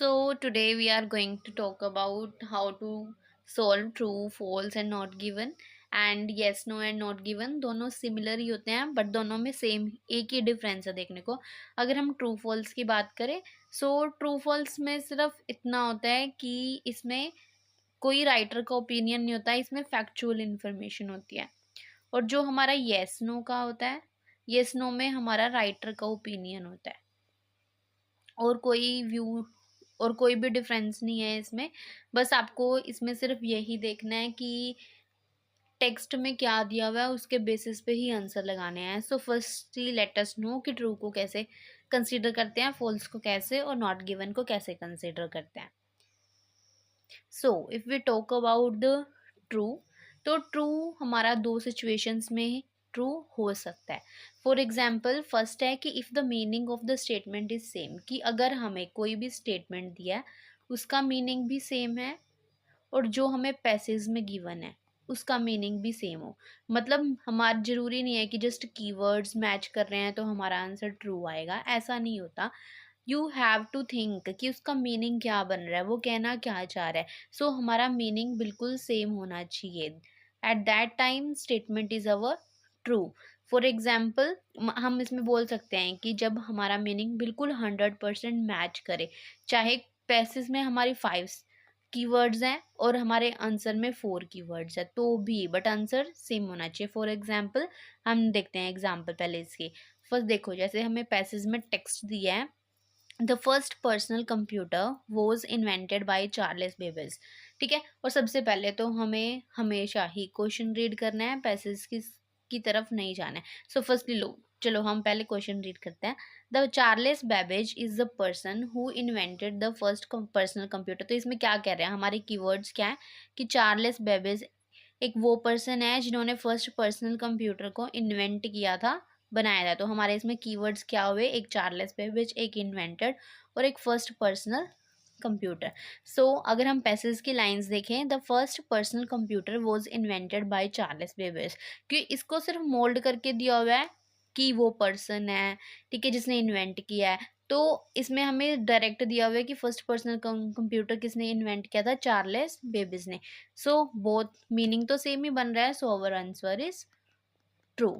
So today we are going to talk about how to solve true, false and not given. And yes no and not given दोनों similar ही होते हैं, but दोनों में same एक ही difference है देखने को. अगर हम ट्रू फॉल्स की बात करें, सो ट्रू फॉल्स में सिर्फ इतना होता है कि इसमें कोई राइटर का ओपिनियन नहीं होता है, इसमें फैक्चुअल इंफॉर्मेशन होती है. और जो हमारा येस नो का होता है, येस नो में हमारा राइटर का ओपिनियन होता है और कोई व्यू और कोई भी डिफरेंस नहीं है इसमें. बस आपको इसमें सिर्फ यही देखना है कि टेक्स्ट में क्या दिया हुआ है, उसके बेसिस पे ही आंसर लगाने हैं. So firstly let us know कि ट्रू को कैसे कंसीडर करते हैं, फॉल्स को कैसे और नॉट गिवन को कैसे कंसीडर करते हैं. So if we talk about the true, तो ट्रू हमारा दो सिचुएशंस में ट्रू हो सकता है. फॉर एग्जाम्पल फर्स्ट है कि if the meaning of the statement is same, कि अगर हमें कोई भी स्टेटमेंट दिया है उसका मीनिंग भी सेम है और जो हमें पैसेज में गिवन है उसका मीनिंग भी सेम हो. मतलब हमारा ज़रूरी नहीं है कि जस्ट कीवर्ड्स मैच कर रहे हैं तो हमारा आंसर ट्रू आएगा, ऐसा नहीं होता. यू हैव टू थिंक कि उसका मीनिंग क्या बन रहा है, वो कहना क्या चाह रहा है. सो हमारा मीनिंग बिल्कुल सेम होना चाहिए. At that time statement is our true. For example हम इसमें बोल सकते हैं कि जब हमारा मीनिंग बिल्कुल 100% मैच करे, चाहे पैसेज में हमारी 5 कीवर्ड्स हैं और हमारे आंसर में 4 कीवर्ड्स है तो भी, बट आंसर सेम होना चाहिए. फॉर एग्जाम्पल हम देखते हैं एग्जाम्पल पहले इसके. फर्स्ट देखो, जैसे हमें पैसेज में टेक्स्ट दिया है, the first personal computer was invented by Charles Babbage. ठीक है, और सबसे पहले तो हमें हमेशा ही क्वेश्चन रीड करना है, पैसेज की तरफ नहीं जाना है. सो फर्स्टली लो, चलो हम पहले क्वेश्चन रीड करते हैं. The Charles Babbage is the person who invented the first personal computer. तो इसमें क्या कह रहे हैं, हमारे कीवर्ड्स क्या है कि चार्ल्स बेबेज एक वो पर्सन है जिन्होंने फर्स्ट पर्सनल कंप्यूटर को इन्वेंट किया था, बनाया था. तो हमारे इसमें कीवर्ड्स क्या हुए, एक चार्ल्स बेबेज, एक इन्वेंटेड और एक फर्स्ट पर्सनल कंप्यूटर. सो अगर हम पैसेज की लाइंस देखें, the first personal computer was invented by Charles Babbage, क्योंकि इसको सिर्फ मोल्ड करके दिया हुआ है कि वो पर्सन है, ठीक है, जिसने इन्वेंट किया है. तो इसमें हमें डायरेक्ट दिया हुआ है कि फर्स्ट पर्सनल कंप्यूटर किसने इन्वेंट किया था, चार्ल्स बेबेज ने. सो बोथ मीनिंग तो सेम ही बन रहा है, so our answer is true.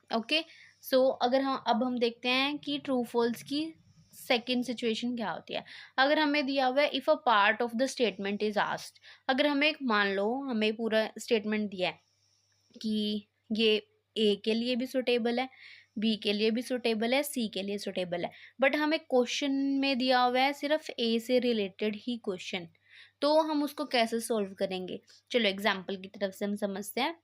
Okay, so अगर हम अब हम देखते हैं कि ट्रू फॉल्स की सेकेंड सिचुएशन क्या होती है. अगर हमें दिया हुआ है if a part of the statement is asked, अगर हमें मान लो हमें पूरा स्टेटमेंट दिया है कि ये ए के लिए भी सुटेबल है, बी के लिए भी सुटेबल है, सी के लिए सुटेबल है, बट हमें क्वेश्चन में दिया हुआ है सिर्फ ए से रिलेटेड ही क्वेश्चन, तो हम उसको कैसे सॉल्व करेंगे. चलो एग्जाम्पल की तरफ से हम समझते हैं.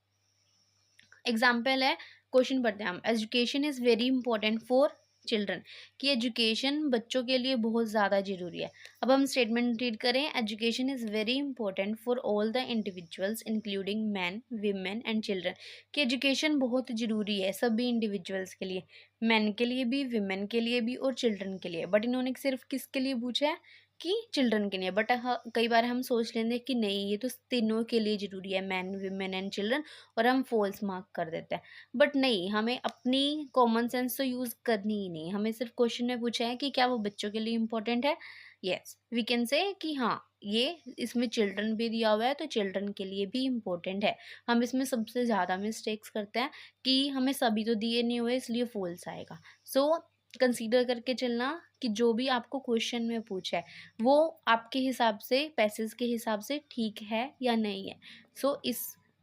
एग्जाम्पल है, क्वेश्चन पढ़ते हैं हम. Education is very important for children, कि एजुकेशन बच्चों के लिए बहुत ज़्यादा ज़रूरी है. अब हम स्टेटमेंट रीड करें, education is very important for all the individuals including man women and children, कि एजुकेशन बहुत ज़रूरी है सभी इंडिविजुअल्स के लिए, मैन के लिए भी, वीमेन के लिए भी और चिल्ड्रन के लिए. बट इन्होंने सिर्फ किसके लिए पूछा है कि चिल्ड्रन के लिए. बट कई बार हम सोच लेते हैं कि नहीं ये तो तीनों के लिए ज़रूरी है, मैन वीमेन एंड चिल्ड्रन, और हम फॉल्स मार्क कर देते हैं. बट नहीं, हमें अपनी कॉमन सेंस तो यूज़ करनी ही नहीं. हमें सिर्फ क्वेश्चन में पूछा है कि क्या वो बच्चों के लिए इंपॉर्टेंट है. येस वी कैन से कि हाँ ये इसमें चिल्ड्रन भी दिया हुआ है तो चिल्ड्रन के लिए भी इम्पोर्टेंट है. हम इसमें सबसे ज़्यादा मिस्टेक्स करते हैं कि हमें सभी तो दिए नहीं हुए इसलिए फॉल्स आएगा. सो कंसीडर करके चलना कि जो भी आपको क्वेश्चन में पूछा है वो आपके हिसाब से, पैसेज के हिसाब से ठीक है या नहीं है. सो इस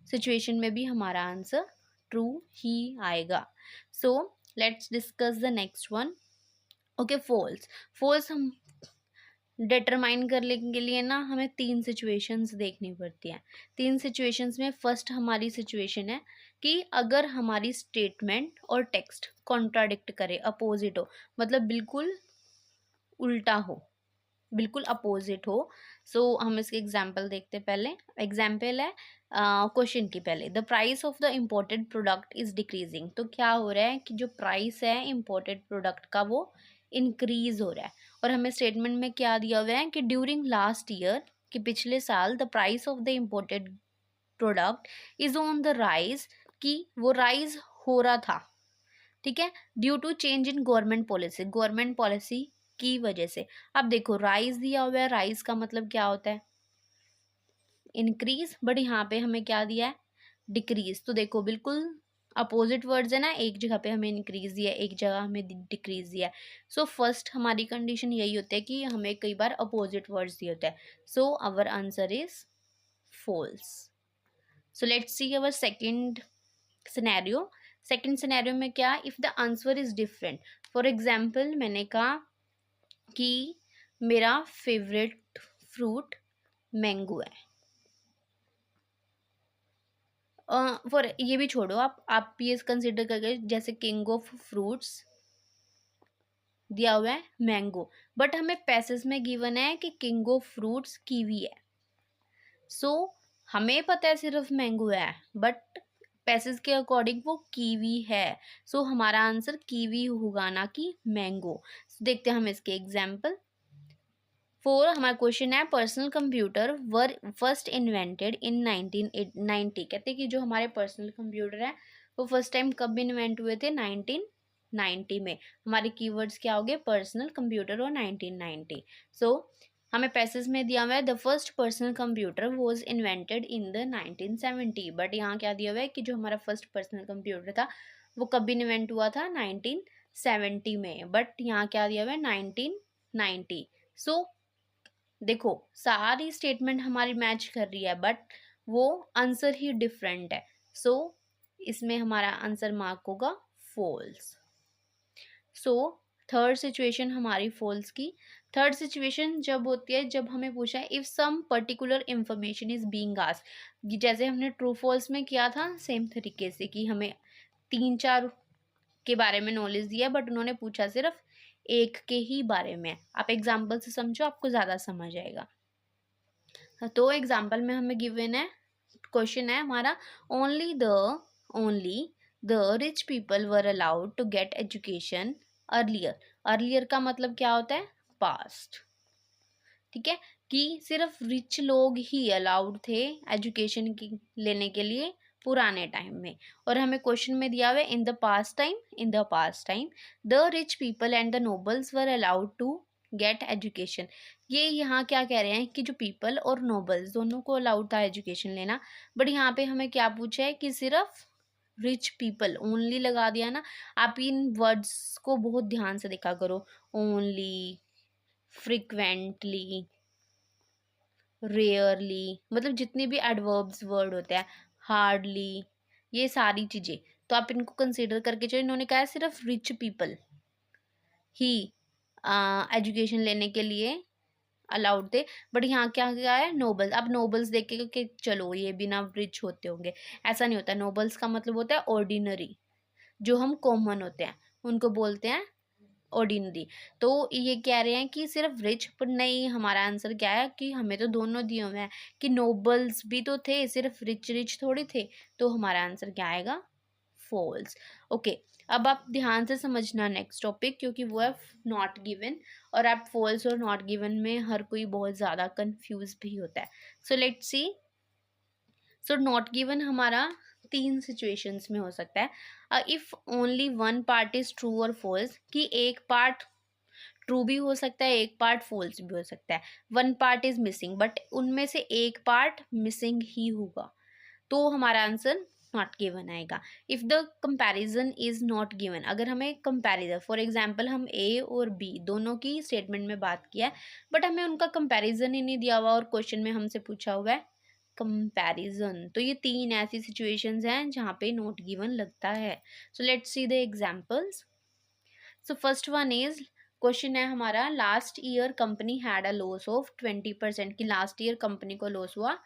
सिचुएशन में भी हमारा आंसर ट्रू ही आएगा. So let's discuss the next one. Okay, false. False हम डिटरमाइन करने के लिए ना हमें 3 सिचुएशंस देखनी पड़ती हैं. 3 सिचुएशंस में फर्स्ट हमारी सिचुएशन है कि अगर हमारी स्टेटमेंट और टेक्स्ट कॉन्ट्राडिक्ट करे, अपोजिट हो, मतलब बिल्कुल उल्टा हो, बिल्कुल अपोजिट हो. सो हम इसके एग्जाम्पल देखते हैं. पहले एग्जाम्पल है क्वेश्चन की. पहले the price of the imported product is decreasing, तो क्या हो रहा है कि जो प्राइस है इम्पोर्टेड प्रोडक्ट का वो इंक्रीज हो रहा है. और हमें स्टेटमेंट में क्या दिया हुआ है कि ड्यूरिंग लास्ट ईयर, कि पिछले साल, the price of the imported product is on the rise, कि वो राइज हो रहा था, ठीक है, due to change in government policy. Government policy की वजह से। अब देखो राइज दिया हुआ है, राइज का मतलब क्या होता है, इंक्रीज, बट यहाँ पे हमें क्या दिया है, डिक्रीज। तो देखो बिल्कुल अपोजिट वर्ड्स है ना, एक जगह पे हमें इंक्रीज दिया है, एक जगह हमें डिक्रीज दिया है। सो फर्स्ट हमारी कंडीशन यही होती है कि हमें कई बार अपोजिट वर्ड्स दिए होते हैं। So our answer is false. So let's see our second scenario. Second scenario में क्या, if the answer is different. For example मैंने कहा कि मेरा फेवरेट फ्रूट मैंगो है। फॉर ये भी छोड़ो, आप ये कंसिडर करके, जैसे किंग ऑफ फ्रूट्स दिया हुआ है मैंगो, बट हमें पैसेज में गिवन है कि किंग ऑफ फ्रूट्स कीवी है। सो हमें पता है सिर्फ मैंगो है, बट पैसेज के अकॉर्डिंग वो कीवी है। सो हमारा आंसर कीवी होगा, ना कि मैंगो। देखते हैं हम इसके एग्जाम्पल। फोर हमारा क्वेश्चन है, personal computer were first invented in 1990। कहते हैं कि जो हमारे पर्सनल कंप्यूटर है वो फर्स्ट टाइम कब इन्वेंट हुए थे, 1990 में। हमारे कीवर्ड्स क्या हो गए, पर्सनल कंप्यूटर और 1990। सो हमें पैसेज में दिया हुआ है the first personal computer was invented in the 1970, but यहाँ क्या दिया हुआ है कि जो हमारा फर्स्ट पर्सनल कंप्यूटर था वो कब इन्वेंट हुआ था, 1970 में, बट यहाँ क्या दिया हुआ है, 1990। सो देखो सारी स्टेटमेंट हमारी मैच कर रही है, बट वो आंसर ही डिफरेंट है। सो इसमें हमारा आंसर मार्क होगा फॉल्स। सो थर्ड सिचुएशन हमारी फॉल्स की। थर्ड सिचुएशन जब होती है जब हमें पूछा है if some particular information is being asked, जैसे हमने ट्रू फॉल्स में किया था सेम तरीके से, कि हमें 3-4 के बारे में नॉलेज दिया, बट उन्होंने पूछा सिर्फ एक के ही बारे में। आप एग्जाम्पल से समझो, आपको ज़्यादा समझ आएगा। तो एग्जाम्पल में हमें गिवन है, क्वेश्चन है हमारा, only the rich people were allowed to get education earlier. Earlier का मतलब क्या होता है, पास्ट। ठीक है, कि सिर्फ रिच लोग ही अलाउड थे एजुकेशन की लेने के लिए पुराने टाइम में। और हमें क्वेश्चन में दिया हुआ है in the past time the rich people and the nobles were allowed to get education. ये यहाँ क्या कह रहे हैं कि जो पीपल और नोबल्स दोनों को अलाउड था एजुकेशन लेना, बट यहाँ पे हमें क्या पूछा है कि सिर्फ रिच पीपल, ओनली लगा दिया ना। आप इन वर्ड्स को बहुत ध्यान से देखा करो, ओनली, फ्रिक्वेंटली, रेयरली, मतलब जितने भी एडवर्ब्स वर्ड होते हैं, हार्डली, ये सारी चीज़ें तो आप इनको कंसीडर करके चलो। इन्होंने कहा है सिर्फ रिच पीपल ही एजुकेशन लेने के लिए अलाउड थे, बट यहाँ क्या क्या है, नोबल्स। अब नोबल्स देख के कि चलो ये भी ना रिच होते होंगे, ऐसा नहीं होता। नोबल्स का मतलब होता है ऑर्डिनरी, जो हम कॉमन होते हैं उनको बोलते हैं ऑर्डिनरी। तो ये कह रहे हैं कि सिर्फ रिच, पर नहीं, हमारा आंसर क्या है कि हमें तो दोनों दिए हुए हैं कि नोबल्स भी तो थे, सिर्फ रिच रिच थोड़ी थे। तो हमारा आंसर क्या आएगा, फॉल्स। ओके, अब आप ध्यान से समझना नेक्स्ट टॉपिक, क्योंकि वो है नॉट गिवन, और आप फॉल्स और नॉट गिवन में हर कोई बहुत ज़्यादा कंफ्यूज भी होता है। So let's C. So not given हमारा 3 सिचुएशंस में हो सकता है। If only one part is true और फॉल्स, कि एक पार्ट ट्रू भी हो सकता है, एक पार्ट फॉल्स भी हो सकता है। One part is missing, but उनमें से एक पार्ट मिसिंग ही होगा, तो हमारा आंसर नॉट गिवन आएगा। If the comparison is not given, अगर हमें कंपैरिजन, फॉर एग्जांपल हम ए और बी दोनों की स्टेटमेंट में बात किया है, बट हमें उनका कंपैरिजन ही नहीं दिया हुआ और क्वेश्चन में हमसे पूछा हुआ है कंपैरिजन, तो ये 3 ऐसी सिचुएशंस हैं जहाँ पे नॉट गिवन लगता है। So let's see the examples. So first one is, question है हमारा, last year company had a loss of 20%, की लास्ट ईयर कंपनी को लॉस हुआ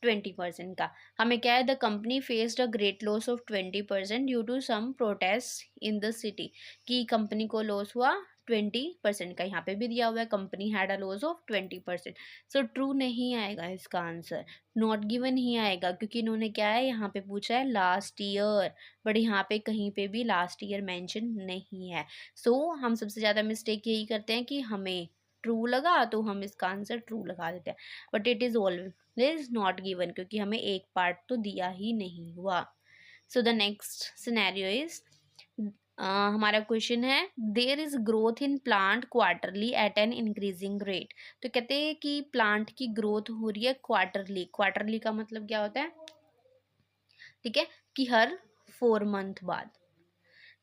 20% का। हमें क्या है, the company faced a great loss of 20% due to some protest in the city, की कंपनी को लॉस हुआ 20% का। यहाँ पे भी दिया हुआ है company had a loss of 20%। So true नहीं आएगा इसका आंसर, नॉट गिवन ही आएगा, क्योंकि इन्होंने क्या है यहाँ पे पूछा है लास्ट ईयर, बट यहाँ पे कहीं पे भी लास्ट ईयर मेंशन नहीं है। सो हम सबसे ज़्यादा मिस्टेक यही करते हैं कि हमें ट्रू लगा तो हम इसका आंसर ट्रू लगा देते हैं, but it is always not given, क्योंकि हमें एक पार्ट तो दिया ही नहीं हुआ। So the next scenario is, हमारा क्वेश्चन है, there is growth in plant quarterly at an increasing rate. तो कहते हैं कि प्लांट की ग्रोथ हो रही है क्वार्टरली। क्वार्टरली का मतलब क्या होता है, ठीक है, कि हर 4 मंथ बाद,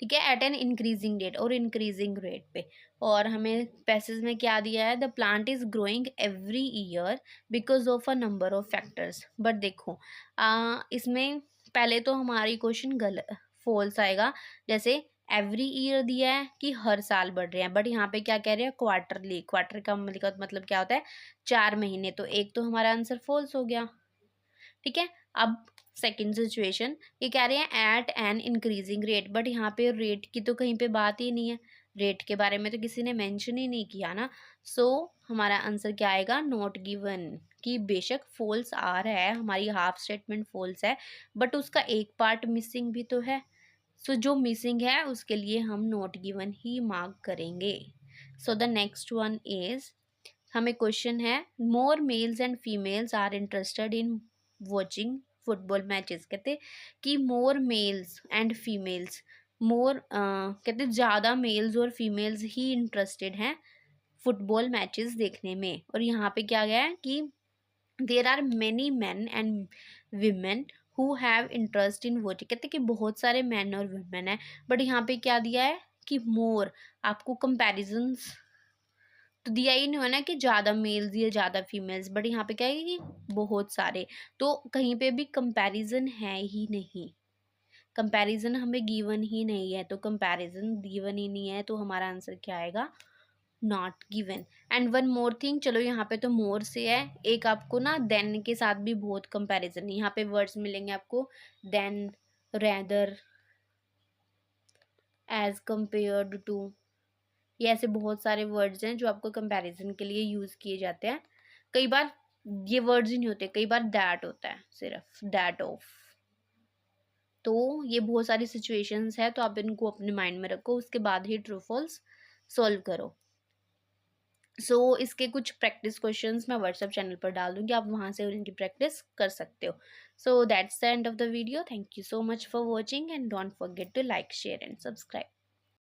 ठीक है, एट एन इंक्रीजिंग रेट और इंक्रीजिंग रेट पे। और हमें पैसेज में क्या दिया है, the plant is growing every year because of a number of factors. But देखो इसमें पहले तो हमारी क्वेश्चन गलत फॉल्स आएगा। जैसे एवरी ईयर दिया है कि हर साल बढ़ रहे हैं, बट यहाँ पे क्या कह रहे हैं, क्वार्टरली। क्वार्टर का मतलब क्या होता है, 4 महीने। तो एक तो हमारा आंसर फॉल्स हो गया, ठीक है। अब सेकंड सिचुएशन, ये कह रहे हैं at an increasing rate, but यहाँ पे रेट की तो कहीं पे बात ही नहीं है, रेट के बारे में तो किसी ने मेंशन ही नहीं किया ना। सो हमारा आंसर क्या आएगा, नॉट गिवन। कि बेशक फॉल्स आ रहा है, हमारी हाफ स्टेटमेंट फॉल्स है, बट उसका एक पार्ट मिसिंग भी तो है। सो जो मिसिंग है उसके लिए हम नॉट गिवन ही मार्क करेंगे। So the next one is, हमें क्वेश्चन है, more males and females are interested in watching football matches. कहते कि more males and females, more कहते ज़्यादा मेल्स और फीमेल्स ही इंटरेस्टेड हैं फुटबॉल मैचेस देखने में। और यहाँ पे क्या गया है कि there are many men and women who have interest in watching. कहते कि बहुत सारे मैन और वुमेन हैं, बट यहाँ पे क्या दिया है कि मोर। आपको कंपैरिजन्स तो दिया ही नहीं हो ना कि ज़्यादा मेल्स या ज़्यादा फीमेल्स, बट यहाँ पे क्या है कि बहुत सारे। तो कहीं पे भी कंपैरिजन है ही नहीं, कंपैरिजन हमें गिवन ही नहीं है। तो कंपैरिजन गिवन ही नहीं है तो हमारा आंसर क्या आएगा, not given. And one more thing, चलो यहाँ पे तो मोर से है, एक आपको ना देन के साथ भी बहुत कंपैरिजन, यहाँ पे वर्ड्स मिलेंगे आपको, then, rather, as compared to. ये ऐसे बहुत सारे वर्ड्स हैं जो आपको कंपैरिजन के लिए यूज़ किए जाते हैं। कई बार ये वर्ड्स ही नहीं होते, कई बार दैट होता है, सिर्फ दैट ऑफ। तो ये बहुत सारी सिचुएशंस है, तो आप इनको अपने माइंड में रखो, उसके बाद ही ट्रू फॉल्स सॉल्व करो। सो इसके कुछ प्रैक्टिस क्वेश्चंस मैं व्हाट्सएप चैनल पर डाल दूंगी, आप वहाँ से उनकी प्रैक्टिस कर सकते हो। So that's the end of the video. Thank you so much for watching and don't forget to like, share and subscribe.